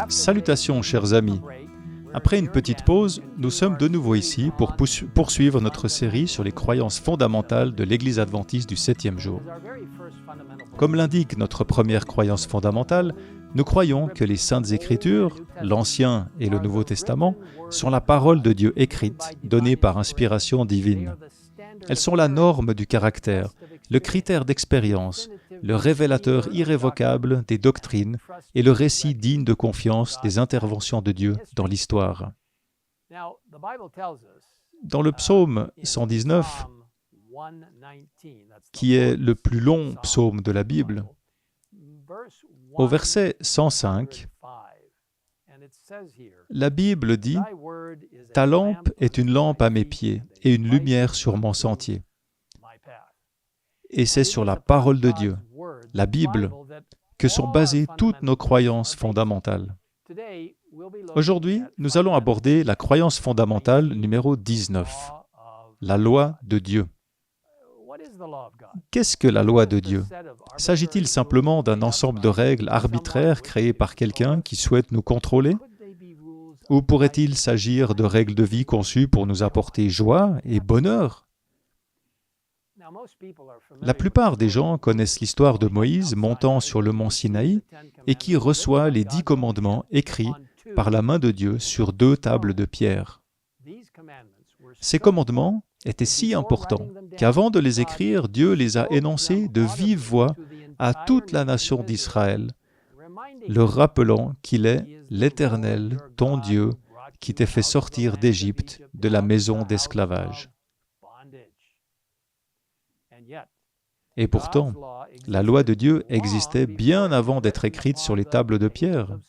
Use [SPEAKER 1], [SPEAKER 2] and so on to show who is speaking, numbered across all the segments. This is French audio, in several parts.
[SPEAKER 1] Salutations, chers amis. Après une petite pause, nous sommes de nouveau ici pour poursuivre notre série sur les croyances fondamentales de l'Église adventiste du 7e jour. Comme l'indique notre première croyance fondamentale, nous croyons que les Saintes Écritures, l'Ancien et le Nouveau Testament, sont la parole de Dieu écrite, donnée par inspiration divine. Elles sont la norme du caractère, le critère d'expérience, le révélateur irrévocable des doctrines et le récit digne de confiance des interventions de Dieu dans l'histoire. Dans le psaume 119, qui est le plus long psaume de la Bible, au verset 105, la Bible dit « Ta lampe est une lampe à mes pieds et une lumière sur mon sentier. » Et c'est sur la parole de Dieu, la Bible, que sont basées toutes nos croyances fondamentales. Aujourd'hui, nous allons aborder la croyance fondamentale numéro 19, la loi de Dieu. Qu'est-ce que la loi de Dieu? S'agit-il simplement d'un ensemble de règles arbitraires créées par quelqu'un qui souhaite nous contrôler? Ou pourrait-il s'agir de règles de vie conçues pour nous apporter joie et bonheur? La plupart des gens connaissent l'histoire de Moïse montant sur le mont Sinaï et qui reçoit les 10 commandements écrits par la main de Dieu sur 2 tables de pierre. Ces commandements étaient si importants qu'avant de les écrire, Dieu les a énoncés de vive voix à toute la nation d'Israël, leur rappelant qu'il est l'Éternel, ton Dieu, qui t'a fait sortir d'Égypte, de la maison d'esclavage. Et pourtant, la loi de Dieu existait bien avant d'être écrite sur les tables de pierre.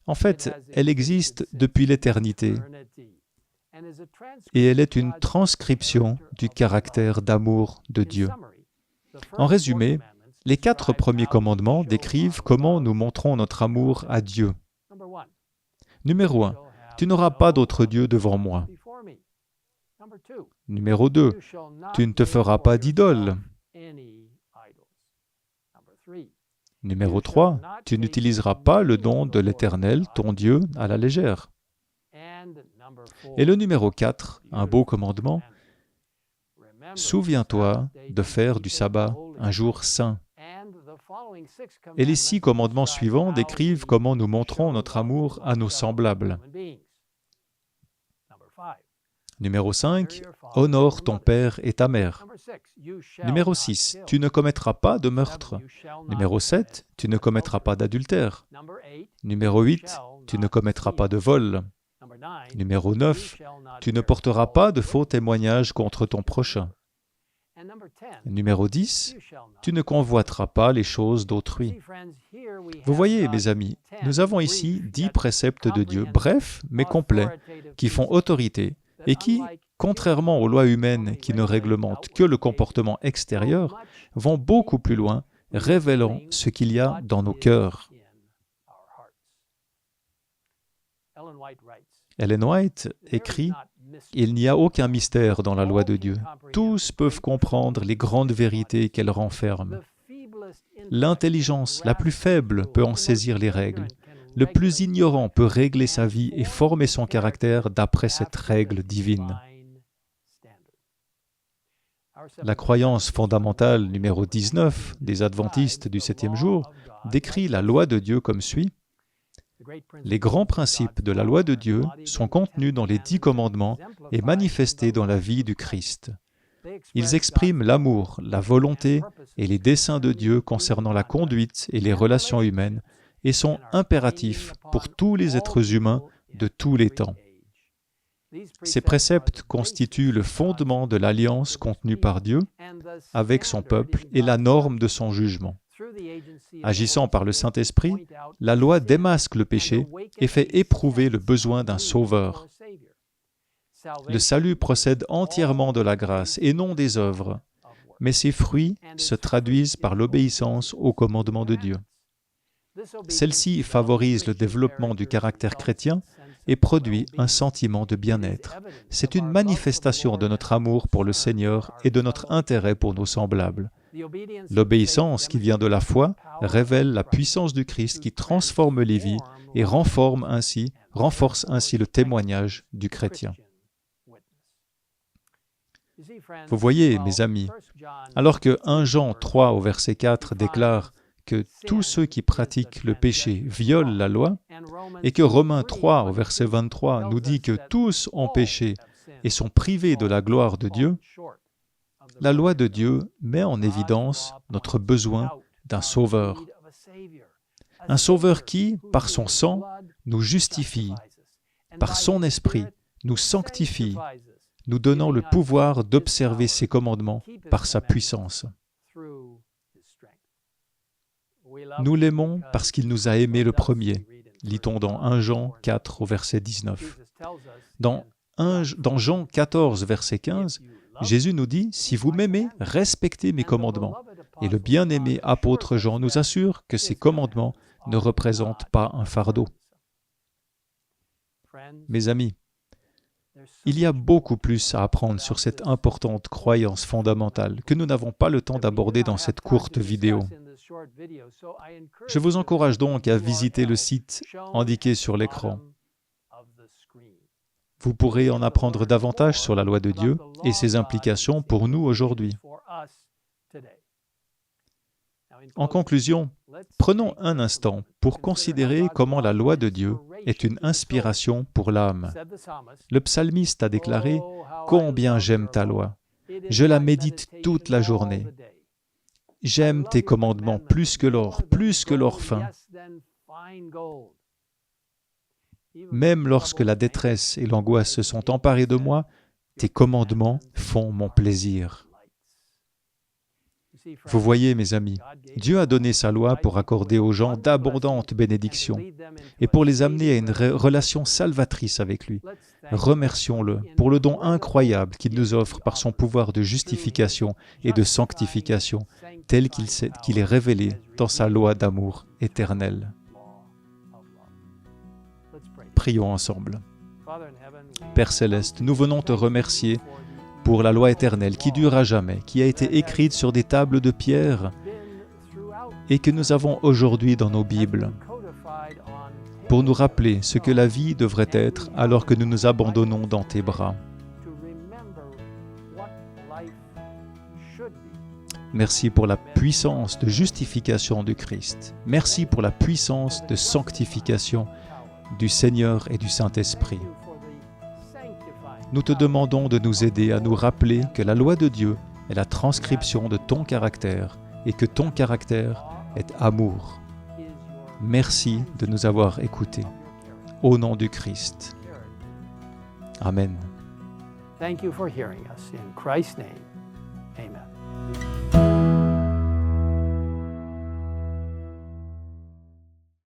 [SPEAKER 1] En fait, elle existe depuis l'éternité et elle est une transcription du caractère d'amour de Dieu. En résumé, les 4 premiers commandements décrivent comment nous montrons notre amour à Dieu. Numéro 1, tu n'auras pas d'autre Dieu devant moi. Numéro 2, tu ne te feras pas d'idole. Numéro 3, tu n'utiliseras pas le nom de l'Éternel, ton Dieu, à la légère. Et le numéro 4, un beau commandement, souviens-toi de faire du sabbat un jour saint. Et les 6 commandements suivants décrivent comment nous montrons notre amour à nos semblables. Numéro 5, honore ton père et ta mère. Numéro 6, tu ne commettras pas de meurtre. Numéro 7, tu ne commettras pas d'adultère. Numéro 8, tu ne commettras pas de vol. Numéro 9, tu ne porteras pas de faux témoignages contre ton prochain. Numéro 10, tu ne convoiteras pas les choses d'autrui. Vous voyez, mes amis, nous avons ici 10 préceptes de Dieu, brefs mais complets, qui font autorité et qui, contrairement aux lois humaines qui ne réglementent que le comportement extérieur, vont beaucoup plus loin, révélant ce qu'il y a dans nos cœurs. Ellen White écrit « Il n'y a aucun mystère dans la loi de Dieu. Tous peuvent comprendre les grandes vérités qu'elle renferme. L'intelligence la plus faible peut en saisir les règles. Le plus ignorant peut régler sa vie et former son caractère d'après cette règle divine. » La croyance fondamentale numéro 19 des adventistes du 7e jour décrit la loi de Dieu comme suit. Les grands principes de la loi de Dieu sont contenus dans les 10 commandements et manifestés dans la vie du Christ. Ils expriment l'amour, la volonté et les desseins de Dieu concernant la conduite et les relations humaines et sont impératifs pour tous les êtres humains de tous les temps. Ces préceptes constituent le fondement de l'alliance contenue par Dieu avec son peuple et la norme de son jugement. Agissant par le Saint-Esprit, la loi démasque le péché et fait éprouver le besoin d'un sauveur. Le salut procède entièrement de la grâce et non des œuvres, mais ses fruits se traduisent par l'obéissance aux commandements de Dieu. Celle-ci favorise le développement du caractère chrétien et produit un sentiment de bien-être. C'est une manifestation de notre amour pour le Seigneur et de notre intérêt pour nos semblables. L'obéissance qui vient de la foi révèle la puissance du Christ qui transforme les vies et renforce ainsi le témoignage du chrétien. Vous voyez, mes amis, alors que 1 Jean 3 au verset 4 déclare que tous ceux qui pratiquent le péché violent la loi, et que Romains 3 au verset 23 nous dit que tous ont péché et sont privés de la gloire de Dieu, la loi de Dieu met en évidence notre besoin d'un sauveur. Un sauveur qui, par son sang, nous justifie, par son esprit, nous sanctifie, nous donnant le pouvoir d'observer ses commandements par sa puissance. Nous l'aimons parce qu'il nous a aimés le premier, lit-on dans 1 Jean 4 au verset 19. Dans Jean 14 verset 15, Jésus nous dit « Si vous m'aimez, respectez mes commandements ». Et le bien-aimé apôtre Jean nous assure que ces commandements ne représentent pas un fardeau. Mes amis, il y a beaucoup plus à apprendre sur cette importante croyance fondamentale que nous n'avons pas le temps d'aborder dans cette courte vidéo. Je vous encourage donc à visiter le site indiqué sur l'écran. Vous pourrez en apprendre davantage sur la loi de Dieu et ses implications pour nous aujourd'hui. En conclusion, prenons un instant pour considérer comment la loi de Dieu est une inspiration pour l'âme. Le psalmiste a déclaré « Combien j'aime ta loi! Je la médite toute la journée. J'aime tes commandements plus que l'or fin. Même lorsque la détresse et l'angoisse se sont emparées de moi, tes commandements font mon plaisir. » Vous voyez, mes amis, Dieu a donné sa loi pour accorder aux gens d'abondantes bénédictions et pour les amener à une relation salvatrice avec lui. Remercions-le pour le don incroyable qu'il nous offre par son pouvoir de justification et de sanctification, tel qu'il est révélé dans sa loi d'amour éternel. Prions ensemble. Père Céleste, nous venons te remercier pour la loi éternelle qui dure à jamais, qui a été écrite sur des tables de pierre et que nous avons aujourd'hui dans nos Bibles, pour nous rappeler ce que la vie devrait être alors que nous nous abandonnons dans tes bras. Merci pour la puissance de justification du Christ. Merci pour la puissance de sanctification du Seigneur et du Saint-Esprit. Nous te demandons de nous aider à nous rappeler que la loi de Dieu est la transcription de ton caractère et que ton caractère est amour. Merci de nous avoir écoutés. Au nom du Christ. Amen.
[SPEAKER 2] Thank you for hearing us in Christ's name.